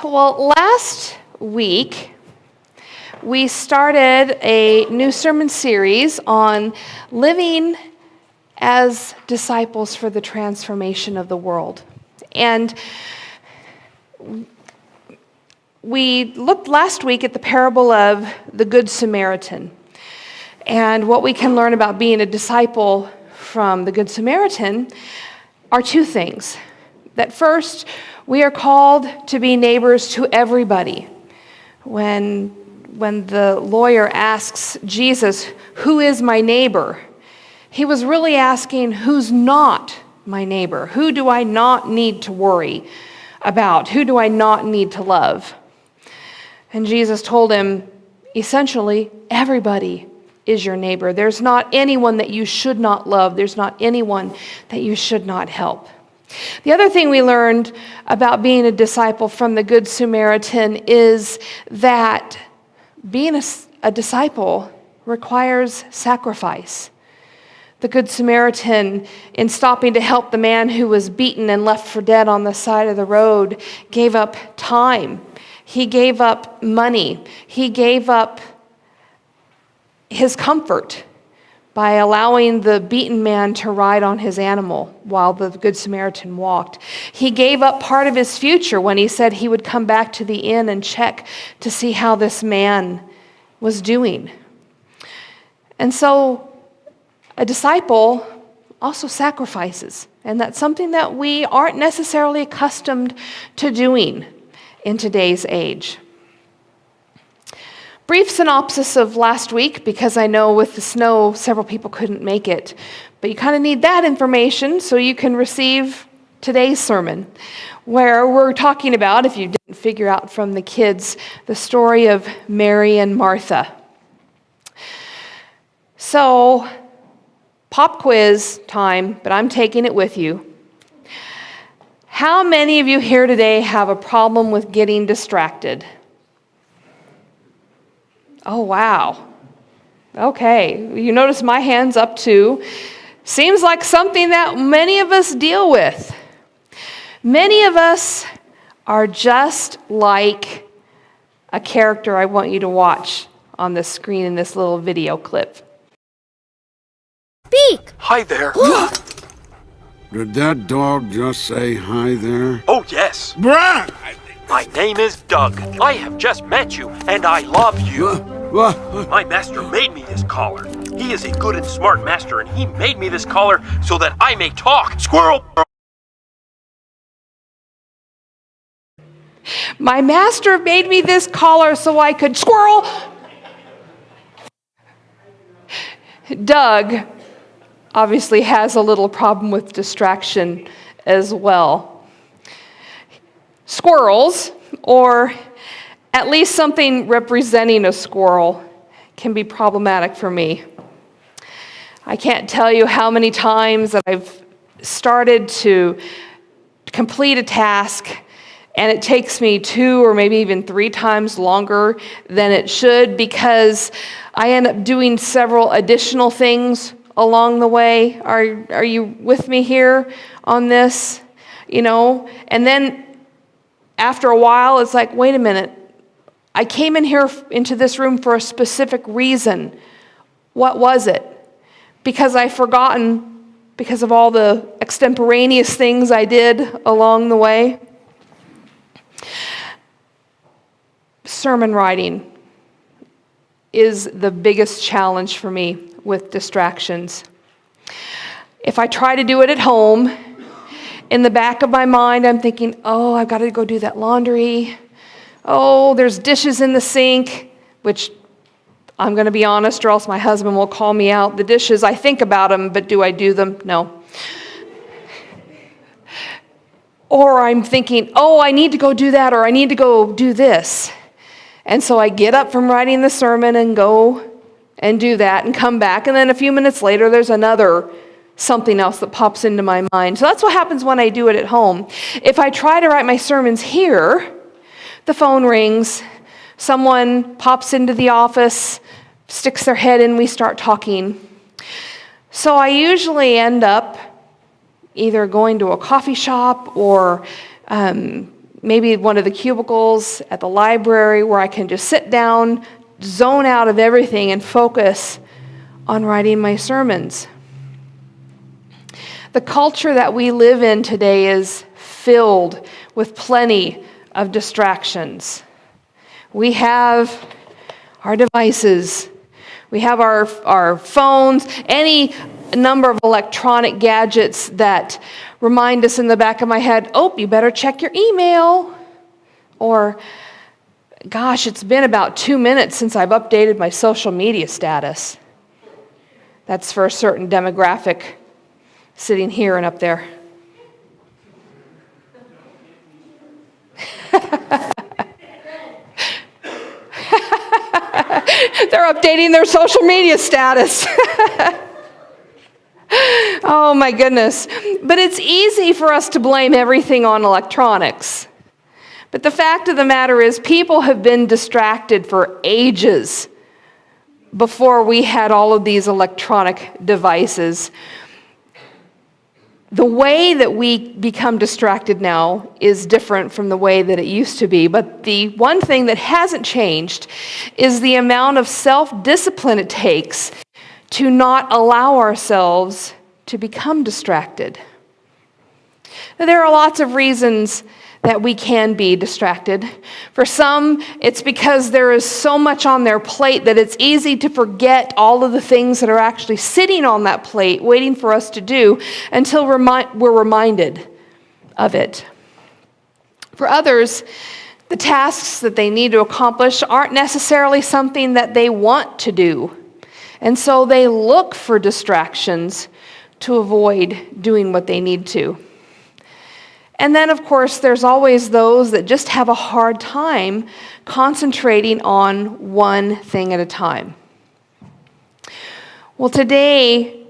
Well, last week we started a new sermon series on living as disciples for the transformation of the world. And we looked last week at the parable of the Good Samaritan and what we can learn about being a disciple from the Good Samaritan are two things. That first, we are called to be neighbors to everybody. When the lawyer asks Jesus, "Who is my neighbor?" he was really asking, who's not my neighbor? Who do I not need to worry about? Who do I not need to love? And Jesus told him, essentially, everybody is your neighbor. There's not anyone that you should not love. There's not anyone that you should not help. The other thing we learned about being a disciple from the Good Samaritan is that being a disciple requires sacrifice. The Good Samaritan, in stopping to help the man who was beaten and left for dead on the side of the road, gave up time. He gave up money. He gave up his comfort by allowing the beaten man to ride on his animal while the Good Samaritan walked. He gave up part of his future when he said he would come back to the inn and check to see how this man was doing. And so a disciple also sacrifices, and that's something that we aren't necessarily accustomed to doing in today's age. Brief synopsis of last week, because I know with the snow, several people couldn't make it. But you kind of need that information so you can receive today's sermon, where we're talking about, if you didn't figure out from the kids, the story of Mary and Martha. So, pop quiz time, but I'm taking it with you. How many of you here today have a problem with getting distracted? Oh, wow. Okay, you notice my hand's up too. Seems like something that many of us deal with. Many of us are just like a character I want you to watch on the screen in this little video clip. Speak! Hi there. Did that dog just say hi there? Oh, yes. Brad! My name is Doug. I have just met you, and I love you. My master made me this collar. He is a good and smart master, and he made me this collar so that I may talk. Squirrel! My master made me this collar so I could squirrel. Doug obviously has a little problem with distraction as well. Squirrels, or at least something representing a squirrel, can be problematic for me. I can't tell you how many times that I've started to complete a task and it takes me 2 or maybe even 3 times longer than it should because I end up doing several additional things along the way. Are you with me here on this? And then after a while, it's like, wait a minute. I came in here into this room for a specific reason. What was it? Because I've forgotten because of all the extemporaneous things I did along the way. Sermon writing is the biggest challenge for me with distractions. If I try to do it at home, in the back of my mind, I'm thinking, oh, I've got to go do that laundry. Oh, there's dishes in the sink, which I'm going to be honest, or else my husband will call me out. The dishes, I think about them, but do I do them? No. Or I'm thinking, oh, I need to go do that, or I need to go do this. And so I get up from writing the sermon and go and do that and come back. And then a few minutes later, there's another something else that pops into my mind. So that's what happens when I do it at home. If I try to write my sermons here, the phone rings, someone pops into the office, sticks their head in, we start talking. So I usually end up either going to a coffee shop or maybe one of the cubicles at the library where I can just sit down, zone out of everything, and focus on writing my sermons. The culture that we live in today is filled with plenty of distractions. We have our devices, we have our phones, any number of electronic gadgets that remind us in the back of my head, oh, you better check your email. Or, gosh, it's been about 2 minutes since I've updated my social media status. That's for a certain demographic sitting here and up there. They're updating their social media status. Oh my goodness. But it's easy for us to blame everything on electronics. But the fact of the matter is, people have been distracted for ages before we had all of these electronic devices. The way that we become distracted now is different from the way that it used to be. But the one thing that hasn't changed is the amount of self-discipline it takes to not allow ourselves to become distracted. Now, there are lots of reasons that we can be distracted. For some, it's because there is so much on their plate that it's easy to forget all of the things that are actually sitting on that plate waiting for us to do until we're reminded of it. For others, the tasks that they need to accomplish aren't necessarily something that they want to do. And so they look for distractions to avoid doing what they need to. And then, of course, there's always those that just have a hard time concentrating on one thing at a time. Well, today,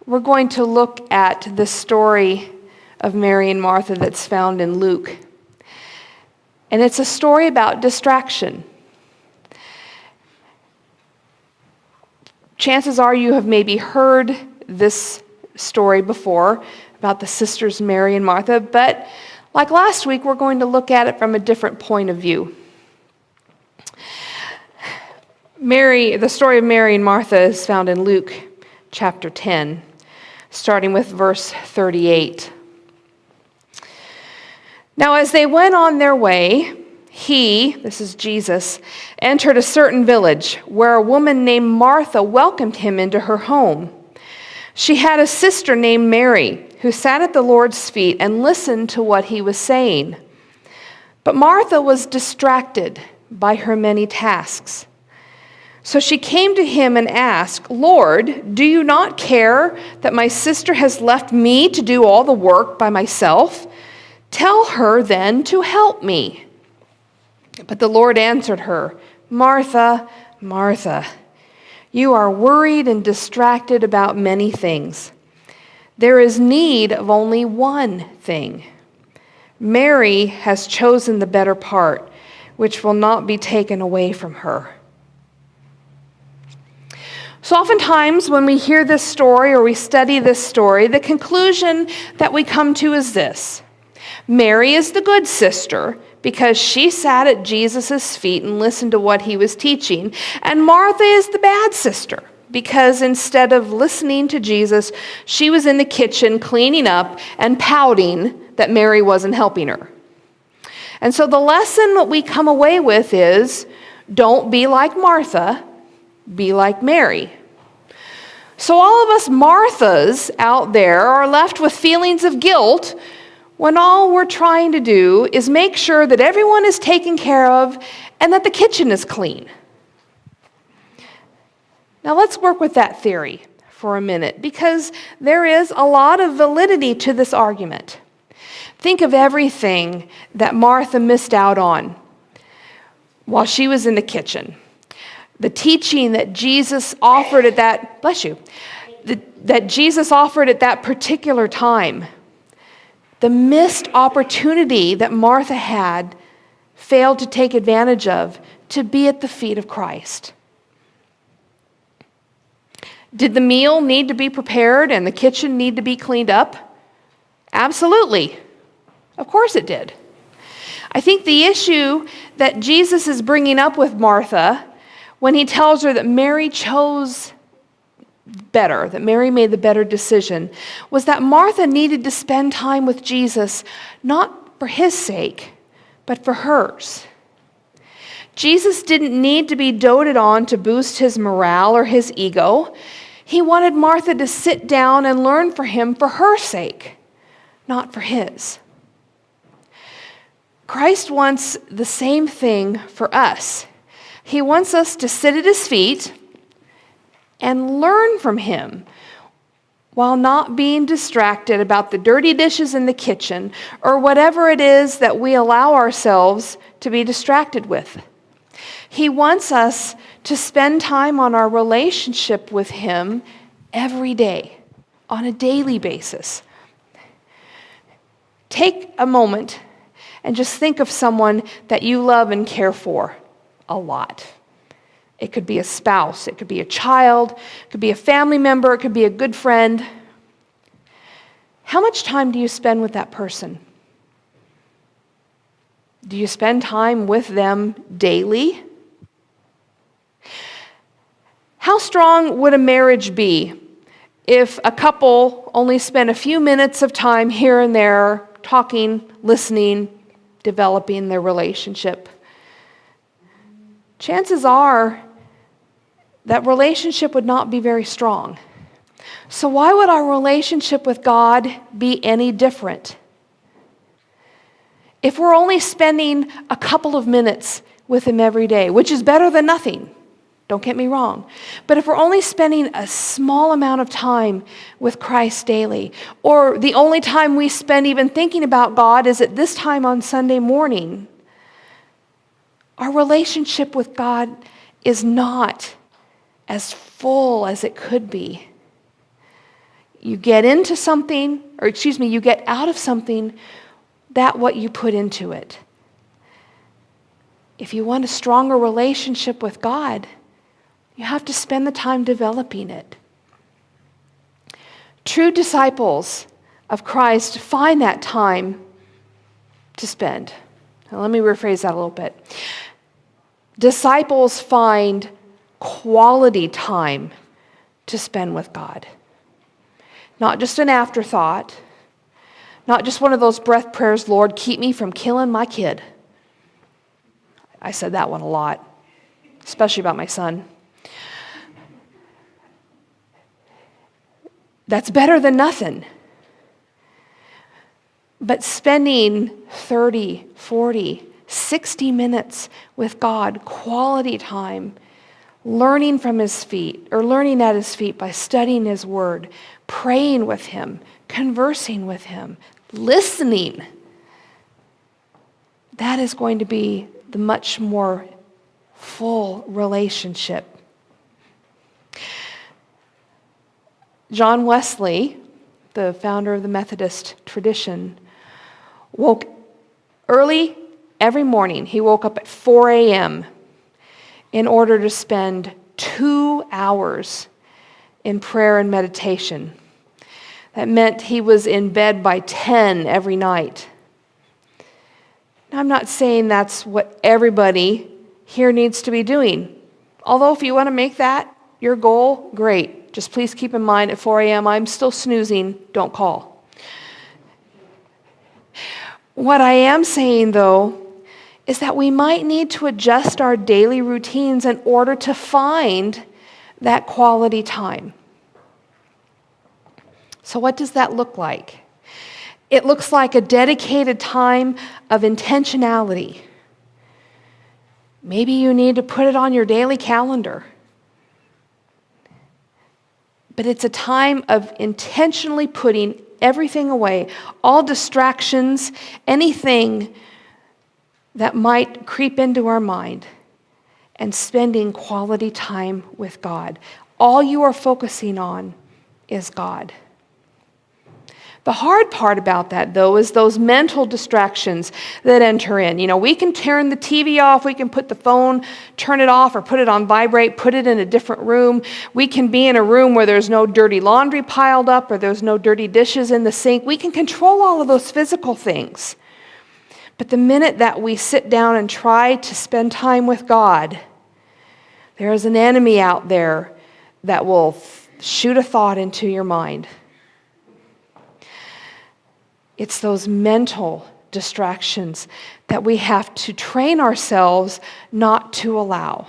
we're going to look at the story of Mary and Martha that's found in Luke. And it's a story about distraction. Chances are you have maybe heard this story before about the sisters Mary and Martha, but like last week, we're going to look at it from a different point of view. The story of Mary and Martha is found in Luke chapter 10, starting with verse 38. Now, as they went on their way, this is Jesus, entered a certain village where a woman named Martha welcomed him into her home. She had a sister named Mary who sat at the Lord's feet and listened to what he was saying. But Martha was distracted by her many tasks. So she came to him and asked, "Lord, do you not care that my sister has left me to do all the work by myself? Tell her then to help me." But the Lord answered her, "Martha, Martha, you are worried and distracted about many things. There is need of only one thing. Mary has chosen the better part, which will not be taken away from her." So oftentimes when we hear this story or we study this story, the conclusion that we come to is this: Mary is the good sister because she sat at Jesus' feet and listened to what he was teaching, and Martha is the bad sister because instead of listening to Jesus, she was in the kitchen cleaning up and pouting that Mary wasn't helping her. And so the lesson that we come away with is, don't be like Martha, be like Mary. So all of us Marthas out there are left with feelings of guilt when all we're trying to do is make sure that everyone is taken care of and that the kitchen is clean. Now let's work with that theory for a minute, because there is a lot of validity to this argument. Think of everything that Martha missed out on while she was in the kitchen. The teaching that Jesus offered at that Jesus offered at that particular time. The missed opportunity that Martha had failed to take advantage of to be at the feet of Christ. Did the meal need to be prepared and the kitchen need to be cleaned up? Absolutely. Of course it did. I think the issue that Jesus is bringing up with Martha when he tells her that Mary chose better, that Mary made the better decision, was that Martha needed to spend time with Jesus, not for his sake, but for hers. Jesus didn't need to be doted on to boost his morale or his ego. He wanted Martha to sit down and learn from him for her sake, not for his. Christ wants the same thing for us. He wants us to sit at his feet and learn from him while not being distracted about the dirty dishes in the kitchen or whatever it is that we allow ourselves to be distracted with. He wants us to spend time on our relationship with him every day, on a daily basis. Take a moment and just think of someone that you love and care for a lot. It could be a spouse, it could be a child, it could be a family member, it could be a good friend. How much time do you spend with that person? Do you spend time with them daily? How strong would a marriage be if a couple only spent a few minutes of time here and there talking, listening, developing their relationship? Chances are that relationship would not be very strong. So why would our relationship with God be any different? If we're only spending a couple of minutes with him every day, which is better than nothing, don't get me wrong. But if we're only spending a small amount of time with Christ daily, or the only time we spend even thinking about God is at this time on Sunday morning, our relationship with God is not as full as it could be. You get into something, you get out of something that what you put into it. If you want a stronger relationship with God, you have to spend the time developing it. True disciples of Christ find that time to spend. Now, let me rephrase that a little bit. Disciples find quality time to spend with God. Not just an afterthought, not just one of those breath prayers, Lord, keep me from killing my kid. I said that one a lot, especially about my son. That's better than nothing. But spending 30, 40, 60 minutes with God, quality time, learning from his feet, or learning at his feet by studying his word, praying with him, conversing with him, listening, that is going to be the much more full relationship. John Wesley, the founder of the Methodist tradition, woke early every morning. He woke up at 4 a.m. in order to spend 2 hours in prayer and meditation. That meant he was in bed by 10 every night. Now, I'm not saying that's what everybody here needs to be doing. Although if you want to make that your goal, great. Just please keep in mind at 4 a.m. I'm still snoozing. Don't call. What I am saying, though, is that we might need to adjust our daily routines in order to find that quality time. So what does that look like? It looks like a dedicated time of intentionality. Maybe you need to put it on your daily calendar. But it's a time of intentionally putting everything away, all distractions, anything that might creep into our mind, and spending quality time with God. All you are focusing on is God. The hard part about that, though, is those mental distractions that enter in. You know, we can turn the TV off, we can put the phone, turn it off, or put it on vibrate, put it in a different room. We can be in a room where there's no dirty laundry piled up or there's no dirty dishes in the sink. We can control all of those physical things. But the minute that we sit down and try to spend time with God, there is an enemy out there that will shoot a thought into your mind. It's those mental distractions that we have to train ourselves not to allow.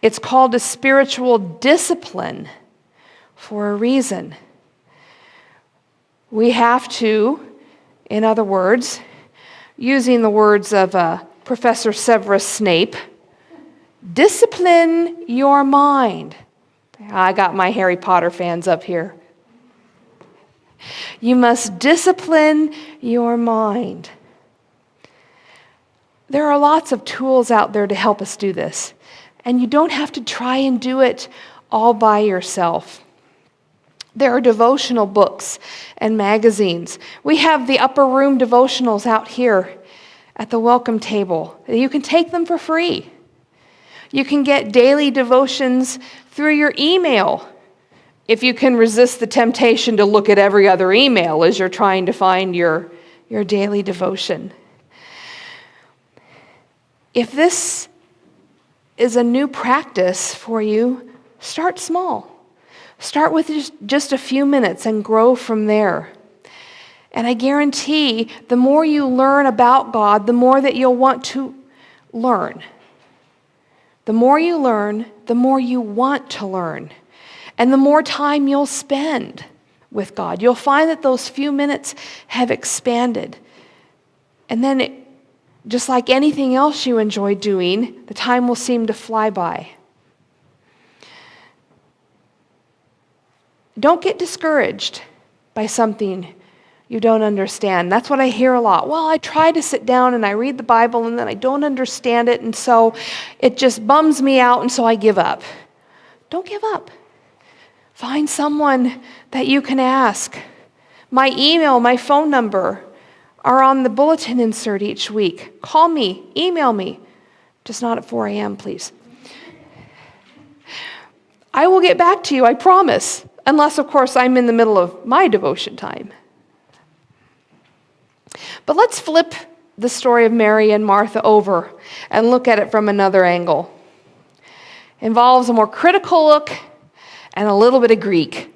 It's called a spiritual discipline for a reason. We have to, in other words, using the words of Professor Severus Snape, discipline your mind. I got my Harry Potter fans up here. You must discipline your mind. There are lots of tools out there to help us do this, and you don't have to try and do it all by yourself. There are devotional books and magazines. We have the Upper Room devotionals out here at the welcome table. You can take them for free. You can get daily devotions through your email if you can resist the temptation to look at every other email as you're trying to find your daily devotion. If this is a new practice for you, start small. Start with just a few minutes and grow from there. And I guarantee the more you learn about God, the more that you'll want to learn. The more you learn, the more you want to learn. And the more time you'll spend with God. You'll find that those few minutes have expanded. And then, just like anything else you enjoy doing, the time will seem to fly by. Don't get discouraged by something you don't understand. That's what I hear a lot. Well, I try to sit down and I read the Bible and then I don't understand it, and so it just bums me out, and so I give up. Don't give up. Find someone that you can ask. My email, my phone number are on the bulletin insert each week. Call me, email me, just not at 4 a.m., please. I will get back to you, I promise, unless, of course, I'm in the middle of my devotion time. But let's flip the story of Mary and Martha over and look at it from another angle. It involves a more critical look and a little bit of Greek.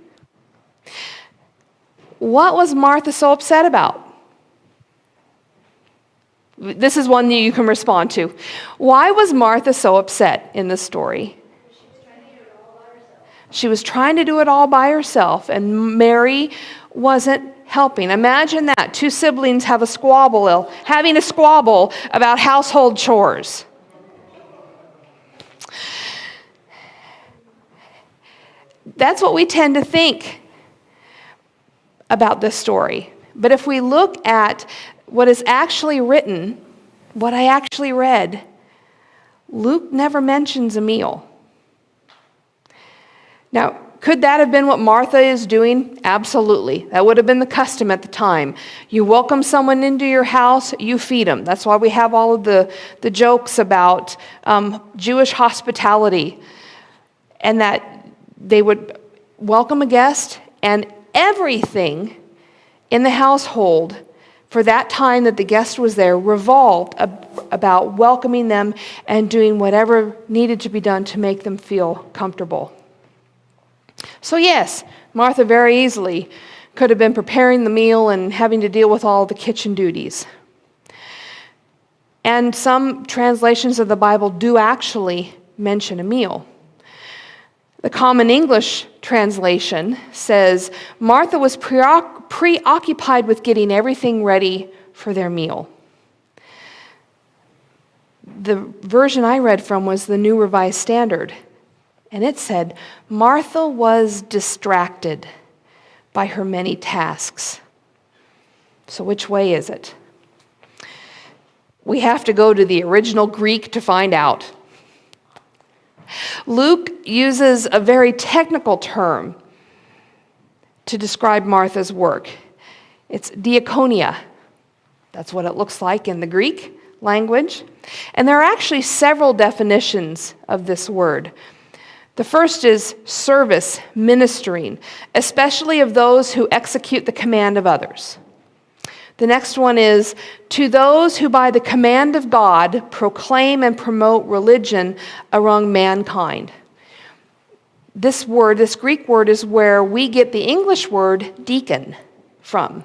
What was Martha so upset about? This is one that you can respond to. Why was Martha so upset in this story? She was trying to do it all by herself, and Mary wasn't helping. Imagine that. Two siblings having a squabble about household chores. That's what we tend to think about this story. But if we look at what is actually written, what I actually read, Luke never mentions a meal. Now, could that have been what Martha is doing? Absolutely. That would have been the custom at the time. You welcome someone into your house, you feed them. That's why we have all of the jokes about Jewish hospitality, and that they would welcome a guest, and everything in the household for that time that the guest was there revolved about welcoming them and doing whatever needed to be done to make them feel comfortable. So yes, Martha very easily could have been preparing the meal and having to deal with all the kitchen duties. And some translations of the Bible do actually mention a meal. The Common English translation says, Martha was preoccupied with getting everything ready for their meal. The version I read from was the New Revised Standard, and it said, Martha was distracted by her many tasks. So which way is it? We have to go to the original Greek to find out. Luke uses a very technical term to describe Martha's work. It's Diakonya. That's what it looks like in the Greek language. And there are actually several definitions of this word. The first is service, ministering, especially of those who execute the command of others. The next one is, to those who by the command of God proclaim and promote religion among mankind. This Greek word, is where we get the English word deacon from.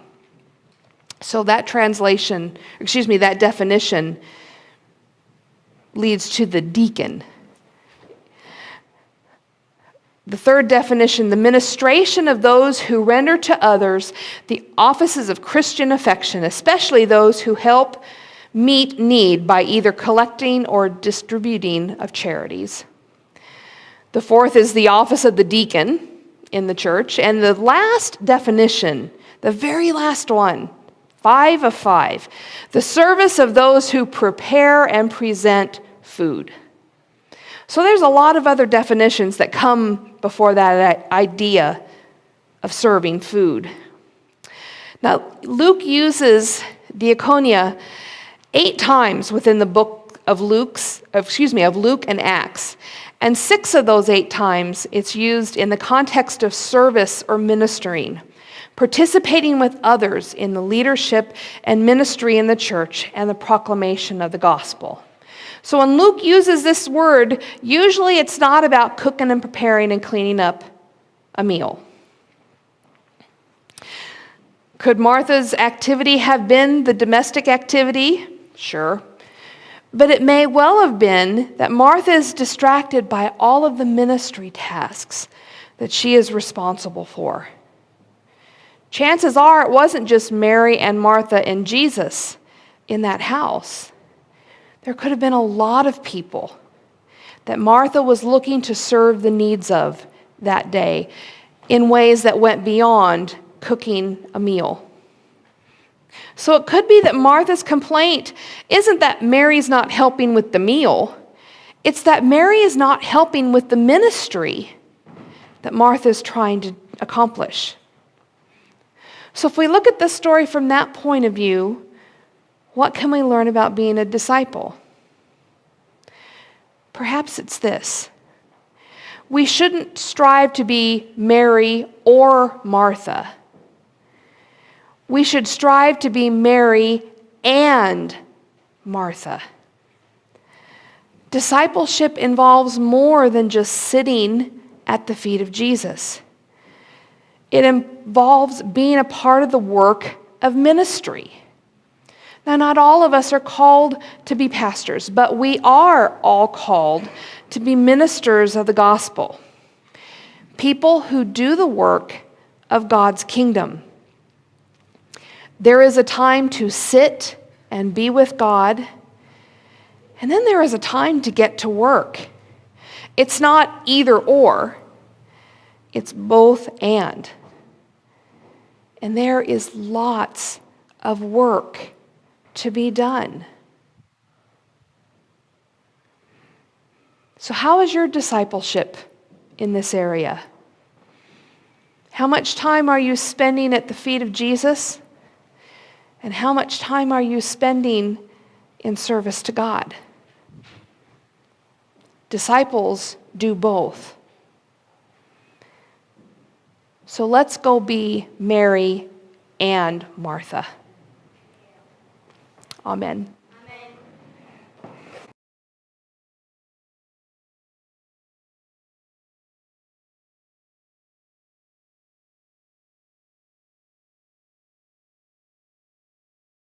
So that definition leads to the deacon. The third definition, the ministration of those who render to others the offices of Christian affection, especially those who help meet need by either collecting or distributing of charities. The fourth is the office of the deacon in the church. And the last definition, the very last one, 5 of 5, the service of those who prepare and present food. So there's a lot of other definitions that come before that idea of serving food. Now, Luke uses Diakonya 8 times within the book of Luke and Acts. And 6 of those 8 times it's used in the context of service or ministering, participating with others in the leadership and ministry in the church and the proclamation of the gospel. So when Luke uses this word, usually it's not about cooking and preparing and cleaning up a meal. Could Martha's activity have been the domestic activity? Sure. But it may well have been that Martha is distracted by all of the ministry tasks that she is responsible for. Chances are it wasn't just Mary and Martha and Jesus in that house. There could have been a lot of people that Martha was looking to serve the needs of that day in ways that went beyond cooking a meal. So it could be that Martha's complaint isn't that Mary's not helping with the meal. It's that Mary is not helping with the ministry that Martha's trying to accomplish. So if we look at this story from that point of view, what can we learn about being a disciple? Perhaps it's this. We shouldn't strive to be Mary or Martha. We should strive to be Mary and Martha. Discipleship involves more than just sitting at the feet of Jesus. It involves being a part of the work of ministry. Now, not all of us are called to be pastors, but we are all called to be ministers of the gospel. People who do the work of God's kingdom. There is a time to sit and be with God, and then there is a time to get to work. It's not either or, it's both and. And there is lots of work to be done. So how is your discipleship in this area? How much time are you spending at the feet of Jesus? And how much time are you spending in service to God? Disciples do both. So let's go be Mary and Martha. Amen.